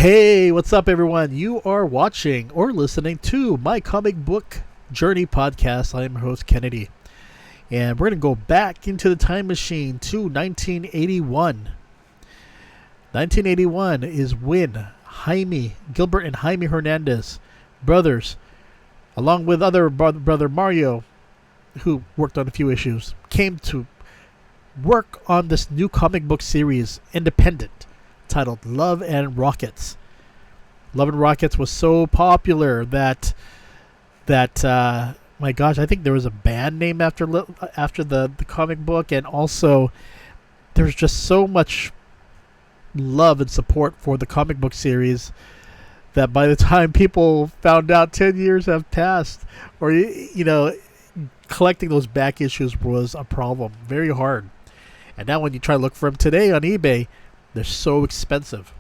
Hey, what's up, everyone? You are watching or listening to my comic book journey podcast. I'm your host, KNDY. And we're going to go back into the time machine to 1981. 1981 is when Gilbert and Jaime Hernandez, brothers, along with other brother Mario, who worked on a few issues, came to work on this new comic book series, independent, titled Love and Rockets. Love and Rockets was so popular that my gosh, I think there was a band name after the comic book, and also there's just so much love and support for the comic book series that by the time people found out 10 years have passed, or collecting those back issues was a problem, very hard. And now when you try to look for them today on eBay, they're so expensive.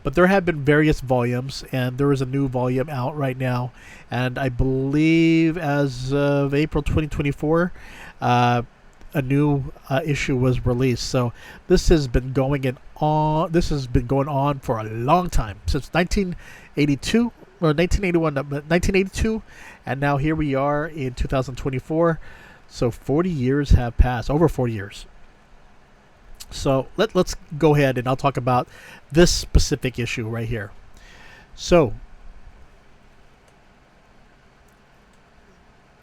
But there have been various volumes, and there is a new volume out right now. And I believe as of April 2024, a new issue was released. So this has been going on for a long time, since 1982 or 1981, 1982, and now here we are in 2024. So 40 years have passed, over 40 years. So let's go ahead and I'll talk about this specific issue right here. So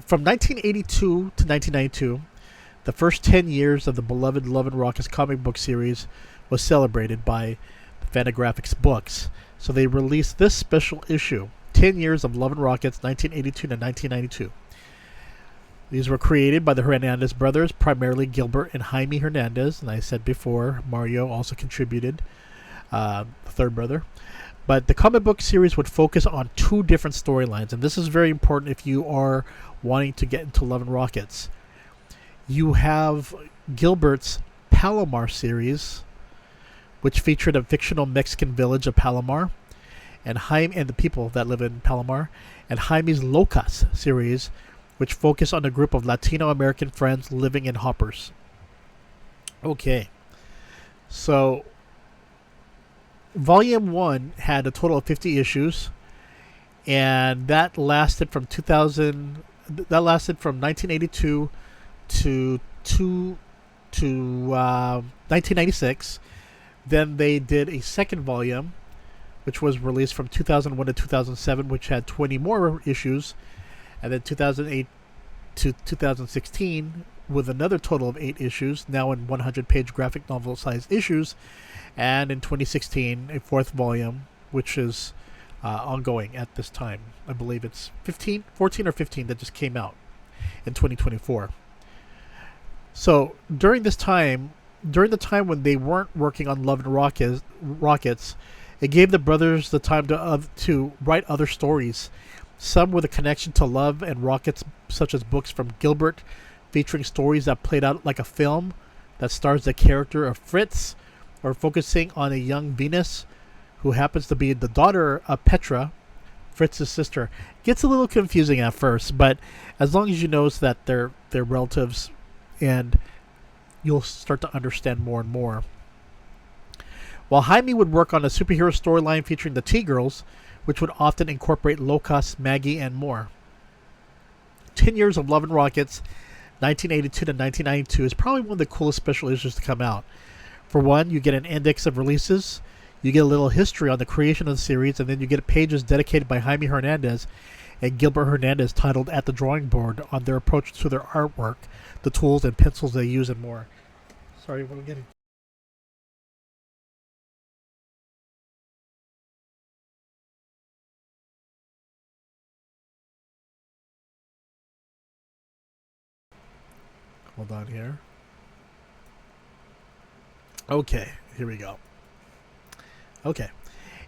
from 1982 to 1992, the first 10 years of the beloved Love and Rockets comic book series was celebrated by Fantagraphics books. So they released this special issue, 10 Years of Love and Rockets, 1982 to 1992. These were created by the Hernandez brothers, primarily Gilbert and Jaime Hernandez. And I said before, Mario also contributed, the third brother. But the comic book series would focus on two different storylines. And this is very important if you are wanting to get into Love and Rockets. You have Gilbert's Palomar series, which featured a fictional Mexican village of Palomar, and Jaime and the people that live in Palomar. And Jaime's Locas series, which focus on a group of Latino American friends living in hoppers. Okay, so Volume 1 had a total of 50 issues, and that lasted from 1982 to 1996. Then they did a second volume, which was released from 2001 to 2007, which had 20 more issues. And then 2008 to 2016 with another total of 8 issues, now in 100-page graphic novel-sized issues. And in 2016, a fourth volume, which is ongoing at this time. I believe it's 14 or 15 that just came out in 2024. So during the time when they weren't working on Love and Rockets, it gave the brothers the time to write other stories. Some with a connection to Love and Rockets, such as books from Gilbert featuring stories that played out like a film that stars the character of Fritz, or focusing on a young Venus who happens to be the daughter of Petra, Fritz's sister. Gets a little confusing at first, but as long as you know that they're relatives, and you'll start to understand more and more. While Jaime would work on a superhero storyline featuring the T-Girls, which would often incorporate Locas, Maggie, and more. 10 Years of Love and Rockets, 1982 to 1992, is probably one of the coolest special issues to come out. For one, you get an index of releases, you get a little history on the creation of the series, and then you get pages dedicated by Jaime Hernandez and Gilbert Hernandez titled At the Drawing Board on their approach to their artwork, the tools and pencils they use, and more. Sorry, what am I getting? Hold on here. Okay, here we go. Okay.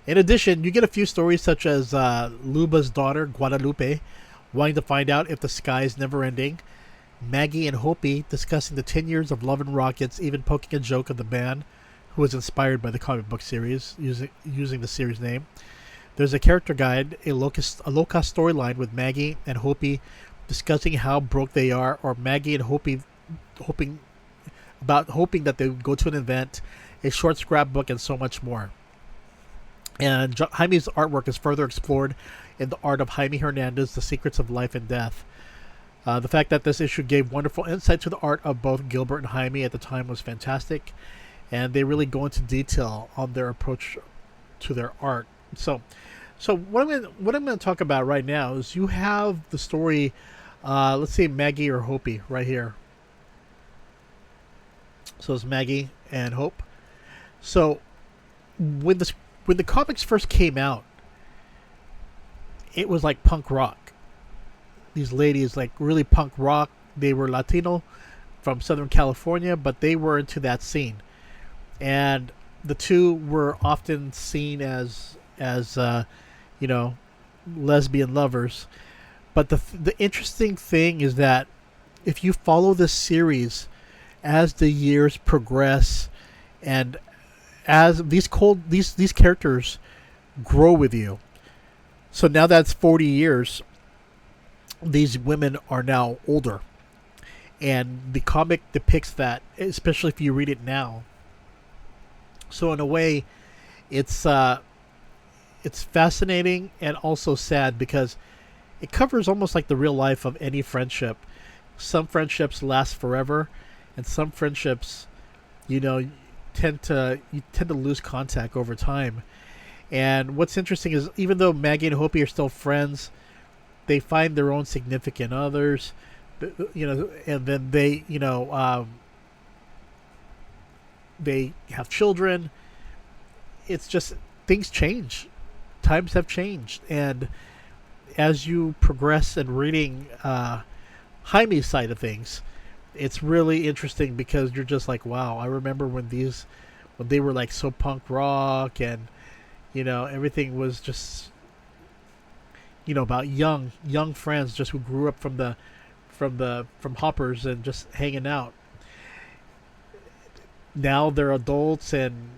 In addition, you get a few stories such as Luba's daughter, Guadalupe, wanting to find out if the sky is never ending. Maggie and Hopi discussing the 10 years of Love and Rockets, even poking a joke of the band, who was inspired by the comic book series, using the series name. There's a character guide, a Locust storyline with Maggie and Hopi discussing how broke they are, or Maggie and Hopi hoping that they would go to an event, a short scrapbook, and so much more. And Jaime's artwork is further explored in the art of Jaime Hernandez, The Secrets of Life and Death. The fact that this issue gave wonderful insight to the art of both Gilbert and Jaime at the time was fantastic, and they really go into detail on their approach to their art. So what I'm going to talk about right now is you have the story. Let's say Maggie or Hopi right here. So it's Maggie and Hope. So when the comics first came out, it was like punk rock. These ladies like really punk rock. They were Latino from Southern California, but they were into that scene, and the two were often seen as you know, lesbian lovers. But the interesting thing is that if you follow this series as the years progress, and as these characters grow with you. So now that's 40 years. These women are now older, and the comic depicts that, especially if you read it now. So in a way, it's fascinating and also sad because it covers almost like the real life of any friendship. Some friendships last forever, and some friendships, you tend to lose contact over time. And what's interesting is, even though Maggie and Hopi are still friends, they find their own significant others, and then they have children. It's just, things change, times have changed, and as you progress in reading Jaime's side of things, it's really interesting because you're just like, wow, I remember when they were like so punk rock, and everything was just about young friends just who grew up from hoppers and just hanging out. Now they're adults and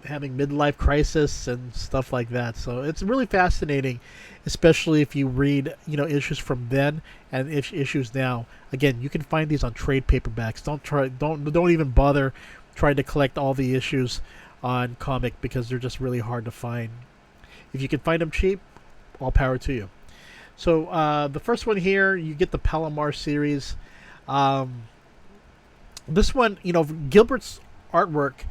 having midlife crisis and stuff like that. So it's really fascinating, especially if you read issues from then and issues now. Again, you can find these on trade paperbacks. Don't even bother trying to collect all the issues on comic, because they're just really hard to find. If you can find them cheap, all power to you. So the first one here, you get the Palomar series. This one, Gilbert's artwork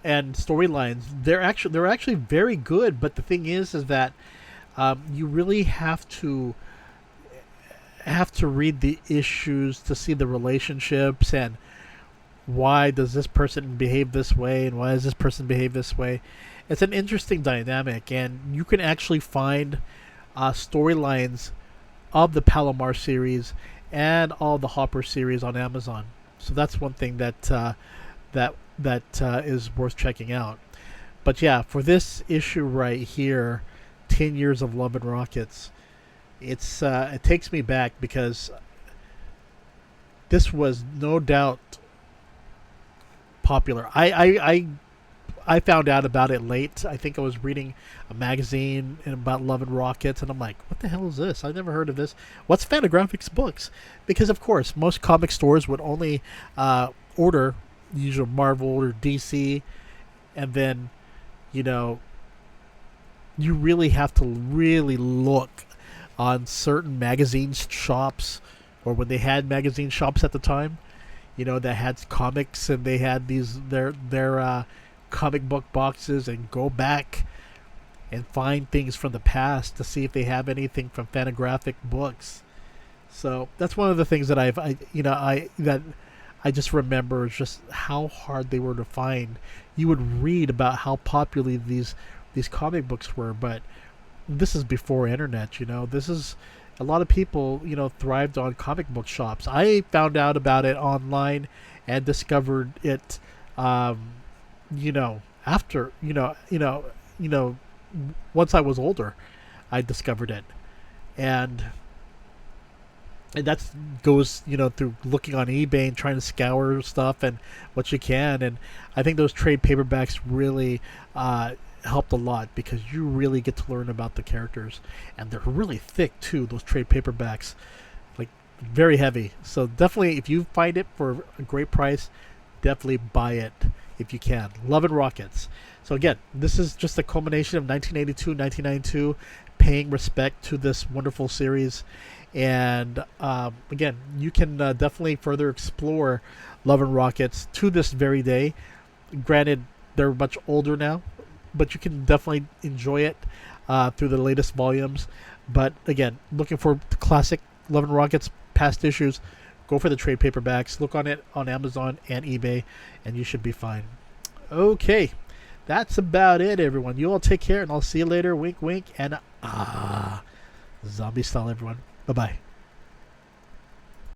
and storylines, they're actually very good. But the thing is that you really have to read the issues to see the relationships, and why does this person behave this way, and why does this person behave this way. It's an interesting dynamic, and you can actually find storylines of the Palomar series and all the Hopper series on Amazon. So that's one thing that is worth checking out. But yeah, for this issue right here, 10 Years of Love and Rockets, it takes me back, because this was no doubt popular. I found out about it late. I think I was reading a magazine about Love and Rockets, and I'm like, what the hell is this? I've never heard of this. What's Fantagraphics books? Because, of course, most comic stores would only order usually Marvel or DC, and then, you really have to really look on certain magazine shops, or when they had magazine shops at the time, that had comics, and they had their comic book boxes, and go back and find things from the past to see if they have anything from Fantagraphic books. So that's one of the things that I just remember, is just how hard they were to find. You would read about how popular these comic books were, but this is before internet. This is, a lot of people thrived on comic book shops. I found out about it online and discovered it after once I was older. I discovered it, and that goes through looking on eBay and trying to scour stuff and what you can. And I think those trade paperbacks really helped a lot, because you really get to learn about the characters, and they're really thick too, those trade paperbacks, like very heavy. So definitely, if you find it for a great price, definitely buy it if you can. Love and Rockets. So again, this is just a culmination of 1982, 1992, paying respect to this wonderful series. And again, you can definitely further explore Love and Rockets to this very day. Granted, they're much older now, but you can definitely enjoy it through the latest volumes. But again, looking for the classic Love and Rockets past issues, go for the trade paperbacks. Look on it on Amazon and eBay, and you should be fine. Okay. That's about it, everyone. You all take care, and I'll see you later. Wink, wink, and zombie style, everyone. Bye-bye.